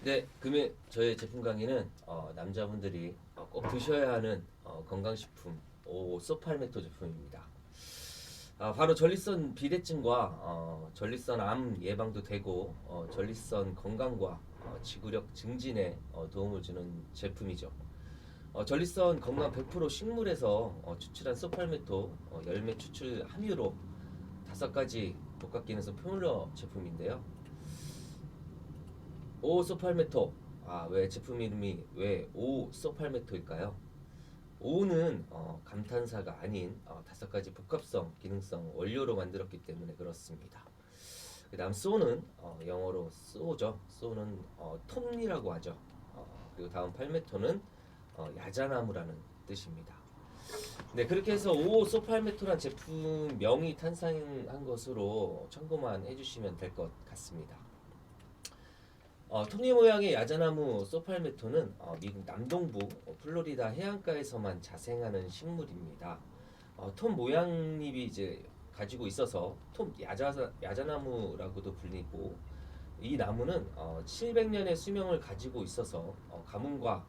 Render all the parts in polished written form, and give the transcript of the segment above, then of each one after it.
네, 그러면 저의 제품 강의는 남자분들이 꼭 드셔야 하는 건강식품 소팔메토 제품입니다. 바로 전립선 비대증과 전립선 암 예방도 되고 전립선 건강과 지구력 증진에 도움을 주는 제품이죠. 전립선 건강 100% 식물에서 추출한 소팔메토 열매 추출 함유로 5가지 복합기능성 포뮬러 제품인데요. 오소팔메토. 왜 제품 이름이 왜 오소팔메토일까요? 오는 감탄사가 아닌 5가지 복합성 기능성 원료로 만들었기 때문에 그렇습니다. 그다음 소는 영어로 소죠. 소는 톱니라고 하죠. 그리고 다음 팔메토는 야자나무라는 뜻입니다. 네, 그렇게 해서 오소팔메토란 제품명이 탄생한 것으로 참고만 해주시면 될 것 같습니다. 톱니 모양의 야자나무 소팔메토는 미국 남동부 플로리다 해안가에서만 자생하는 식물입니다. 톱 모양잎이 이제 가지고 있어서 야자나무라고도 불리고, 이 나무는 700년의 수명을 가지고 있어서 가뭄과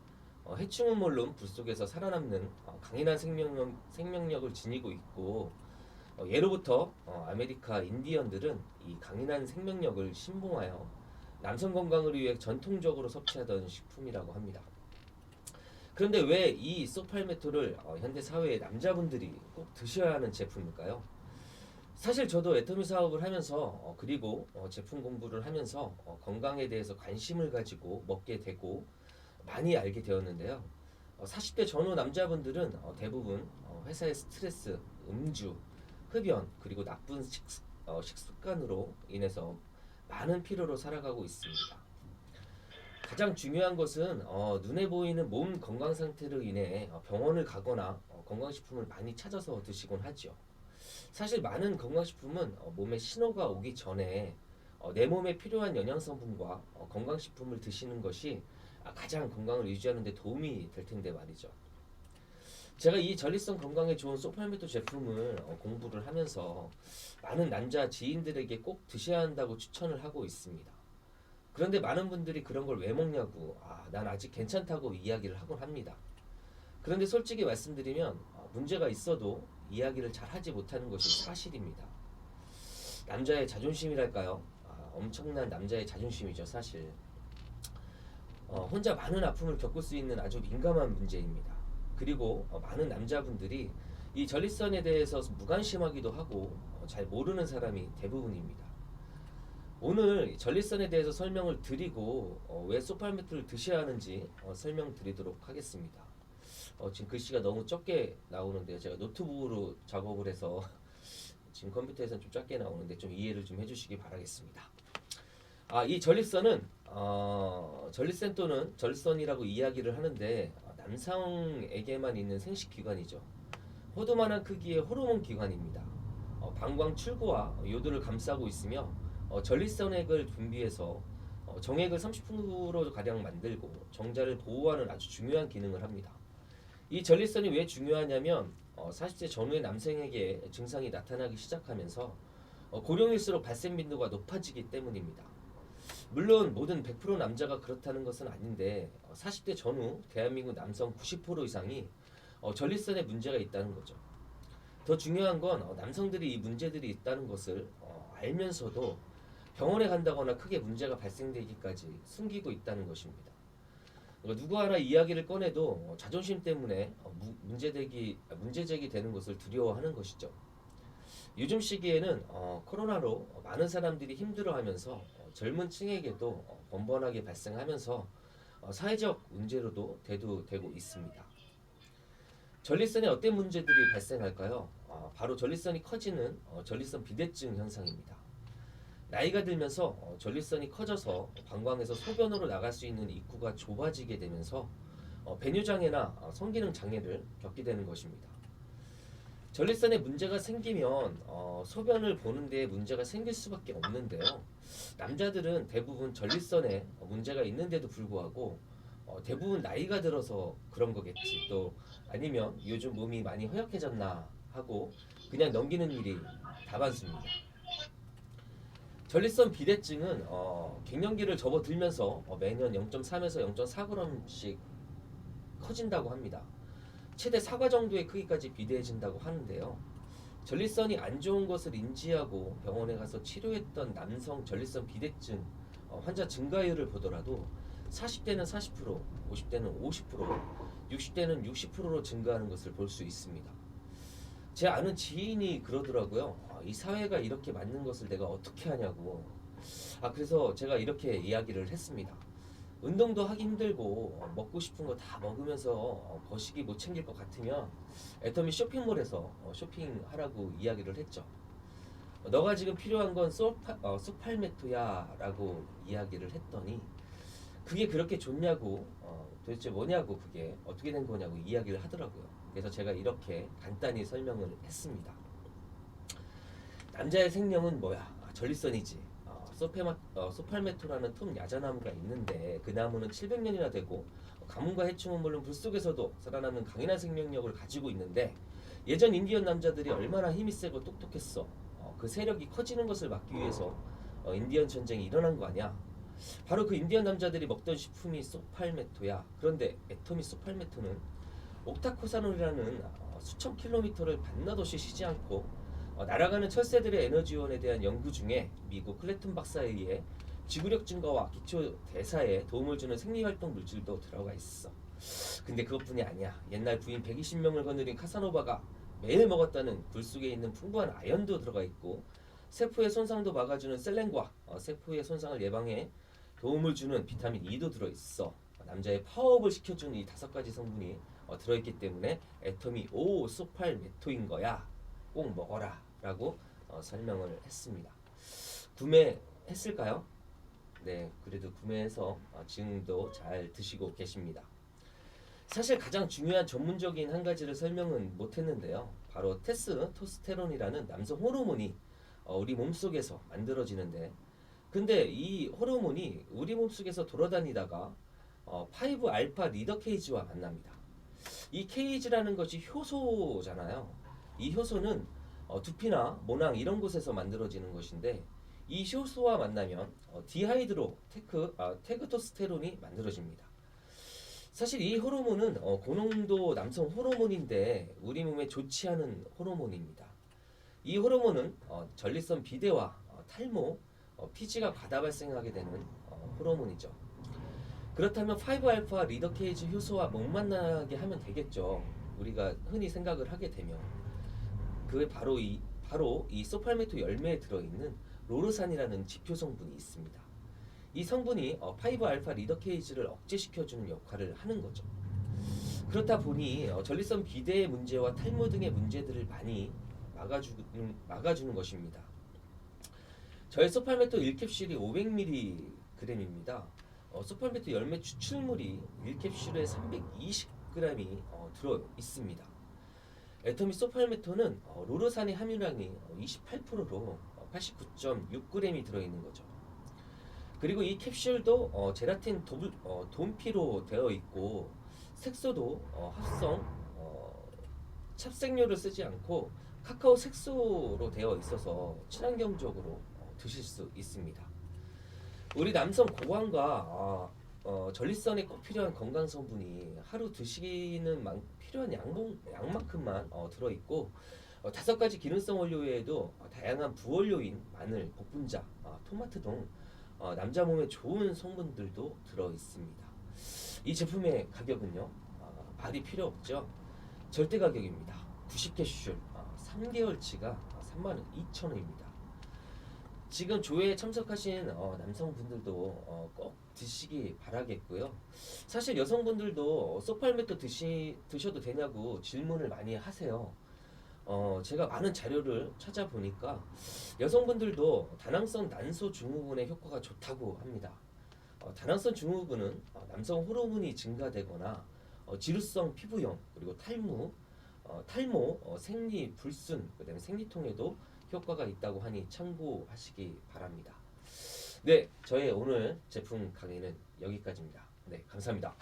해충은 물론 불 속에서 살아남는 강인한 생명력을 지니고 있고, 예로부터 아메리카 인디언들은 이 강인한 생명력을 신봉하여 남성 건강을 위해 전통적으로 섭취하던 식품이라고 합니다. 그런데 왜 이 소팔메토를 현대 사회의 남자분들이 꼭 드셔야 하는 제품일까요? 사실 저도 애터미 사업을 하면서 그리고 제품 공부를 하면서 건강에 대해서 관심을 가지고 먹게 되고 많이 알게 되었는데요. 40대 전후 남자분들은 대부분 회사의 스트레스, 음주, 흡연, 그리고 나쁜 식습관으로 인해서 많은 피로로 살아가고 있습니다. 가장 중요한 것은 눈에 보이는 몸 건강 상태로 인해 병원을 가거나 건강식품을 많이 찾아서 드시곤 하죠. 사실 많은 건강식품은 몸에 신호가 오기 전에 내 몸에 필요한 영양성분과 건강식품을 드시는 것이 가장 건강을 유지하는 데 도움이 될 텐데 말이죠. 제가 이 전립선 건강에 좋은 소팔메토 제품을 공부를 하면서 많은 남자 지인들에게 꼭 드셔야 한다고 추천을 하고 있습니다. 그런데 많은 분들이 그런 걸 왜 먹냐고, 난 아직 괜찮다고 이야기를 하곤 합니다. 그런데 솔직히 말씀드리면 문제가 있어도 이야기를 잘 하지 못하는 것이 사실입니다. 남자의 자존심이랄까요? 엄청난 남자의 자존심이죠, 사실. 혼자 많은 아픔을 겪을 수 있는 아주 민감한 문제입니다. 그리고 많은 남자분들이 이 전립선에 대해서 무관심하기도 하고 잘 모르는 사람이 대부분입니다. 오늘 전립선에 대해서 설명을 드리고 왜 소팔메토를 드셔야 하는지 설명드리도록 하겠습니다. 지금 글씨가 너무 적게 나오는데요. 제가 노트북으로 작업을 해서 지금 컴퓨터에서는 좀 작게 나오는데 좀 이해를 좀 해주시기 바라겠습니다. 이 전립선은 전립선 또는 전립선이라고 이야기를 하는데 남성에게만 있는 생식기관이죠. 호두만한 크기의 호르몬 기관입니다. 방광 출구와 요도를 감싸고 있으며 전립선액을 분비해서 정액을 30% 가량 만들고 정자를 보호하는 아주 중요한 기능을 합니다. 이 전립선이 왜 중요하냐면 40세 전후의 남성에게 증상이 나타나기 시작하면서 고령일수록 발생 빈도가 높아지기 때문입니다. 물론 모든 100% 남자가 그렇다는 것은 아닌데 40대 전후 대한민국 남성 90% 이상이 전립선에 문제가 있다는 거죠. 더 중요한 건 남성들이 이 문제들이 있다는 것을 알면서도 병원에 간다거나 크게 문제가 발생되기까지 숨기고 있다는 것입니다. 그러니까 누구 하나 이야기를 꺼내도 자존심 때문에 문제 제기되는 것을 두려워하는 것이죠. 요즘 시기에는 코로나로 많은 사람들이 힘들어하면서 젊은 층에게도 번번하게 발생하면서 사회적 문제로도 대두되고 있습니다. 전립선에 어떤 문제들이 발생할까요? 바로 전립선이 커지는 전립선 비대증 현상입니다. 나이가 들면서 전립선이 커져서 방광에서 소변으로 나갈 수 있는 입구가 좁아지게 되면서 배뇨장애나 성기능 장애를 겪게 되는 것입니다. 전립선에 문제가 생기면 소변을 보는 데 문제가 생길 수밖에 없는데요. 남자들은 대부분 전립선에 문제가 있는데도 불구하고 대부분 나이가 들어서 그런 거겠지, 또 아니면 요즘 몸이 많이 허약해졌나 하고 그냥 넘기는 일이 다반수입니다. 전립선 비대증은 갱년기를 접어들면서 매년 0.3에서 0.4g씩 커진다고 합니다. 최대 사과 정도의 크기까지 비대해진다고 하는데요. 전립선이 안 좋은 것을 인지하고 병원에 가서 치료했던 남성 전립선 비대증 환자 증가율을 보더라도 40대는 40%, 50대는 50%, 60대는 60%로 증가하는 것을 볼 수 있습니다. 제 아는 지인이 그러더라고요. 이 사회가 이렇게 맞는 것을 내가 어떻게 하냐고. 그래서 제가 이렇게 이야기를 했습니다. 운동도 하기 힘들고 먹고 싶은 거 다 먹으면서 거시기 못 챙길 것 같으면 애터미 쇼핑몰에서 쇼핑하라고 이야기를 했죠. 너가 지금 필요한 건 소팔메토야 라고 이야기를 했더니 그게 그렇게 좋냐고 도대체 뭐냐고 그게 어떻게 된 거냐고 이야기를 하더라고요. 그래서 제가 이렇게 간단히 설명을 했습니다. 남자의 생명은 뭐야? 전립선이지. 소팔메토라는 톱 야자나무가 있는데 그 나무는 700년이나 되고 가뭄과 해충은 물론 불 속에서도 살아남는 강인한 생명력을 가지고 있는데 예전 인디언 남자들이 얼마나 힘이 세고 똑똑했어. 그 세력이 커지는 것을 막기 위해서 인디언 전쟁이 일어난 거 아니야? 바로 그 인디언 남자들이 먹던 식품이 소팔메토야. 그런데 애터미 소팔메토는 옥타코사놀이라는 수천 킬로미터를 반나절씩 쉬지 않고 날아가는 철새들의 에너지원에 대한 연구 중에 미국 클레튼 박사에 의해 지구력 증가와 기초 대사에 도움을 주는 생리활동 물질도 들어가 있어. 근데 그것뿐이 아니야. 옛날 부인 120명을 거느린 카사노바가 매일 먹었다는 굴 속에 있는 풍부한 아연도 들어가 있고 세포의 손상도 막아주는 셀렌과 세포의 손상을 예방해 도움을 주는 비타민 E도 들어있어. 남자의 파워업을 시켜주는 이 5가지 성분이 들어있기 때문에 애터미 오 소팔메토인 거야. 꼭 먹어라 라고 설명을 했습니다. 구매했을까요? 네, 그래도 구매해서 지금도 잘 드시고 계십니다. 사실 가장 중요한 전문적인 한 가지를 설명은 못했는데요. 바로 테스토스테론이라는 남성 호르몬이 우리 몸속에서 만들어지는데 근데 이 호르몬이 우리 몸속에서 돌아다니다가 5알파 리더 케이지와 만납니다. 이 케이지라는 것이 효소잖아요. 이 효소는 두피나 모낭 이런 곳에서 만들어지는 것인데 이 효소와 만나면 디하이드로 테그토스테론이 만들어집니다. 사실 이 호르몬은 고농도 남성 호르몬인데 우리 몸에 좋지 않은 호르몬입니다. 이 호르몬은 전립선 비대와 탈모, 피지가 과다 발생하게 되는 호르몬이죠. 그렇다면 5알파 리더 케이지 효소와 못 만나게 하면 되겠죠. 우리가 흔히 생각을 하게 되면 그게 바로 이 소팔메토 열매에 들어있는 로르산이라는 지표 성분이 있습니다. 이 성분이 5알파 리더 케이지를 억제시켜주는 역할을 하는 거죠. 그렇다 보니 전립선 비대의 문제와 탈모 등의 문제들을 많이 막아주는 것입니다. 저의 소팔메토 1캡슐이 500mg입니다. 소팔메토 열매 추출물이 1캡슐에 320g이 들어 있습니다. 애터미 소팔메토는 로르산의 함유량이 28%로 89.6g이 들어있는 거죠. 그리고 이 캡슐도 제라틴 돈피로 되어 있고 색소도 합성 찹색료를 쓰지 않고 카카오 색소로 되어 있어서 친환경적으로 드실 수 있습니다. 우리 남성 고관과 전립선에 꼭 필요한 건강 성분이 하루 드시는 필요한 양만큼만 들어있고 5가지 기능성 원료 외에도 다양한 부원료인 마늘, 복분자, 토마토 등 남자 몸에 좋은 성분들도 들어있습니다. 이 제품의 가격은요 말이 필요 없죠. 절대 가격입니다. 90캡슐 3개월치가 32,000원입니다. 지금 조회에 참석하신 남성분들도 꼭 드시기 바라겠고요. 사실 여성분들도 소팔메토 드셔도 되냐고 질문을 많이 하세요. 제가 많은 자료를 찾아보니까 여성분들도 다낭성 난소 증후군의 효과가 좋다고 합니다. 다낭성 증후군은 남성 호르몬이 증가되거나 지루성 피부염 그리고 탈모, 생리 불순, 그다음에 생리통에도 효과가 있다고 하니 참고하시기 바랍니다. 네, 저의 오늘 제품 강의는 여기까지입니다. 네, 감사합니다.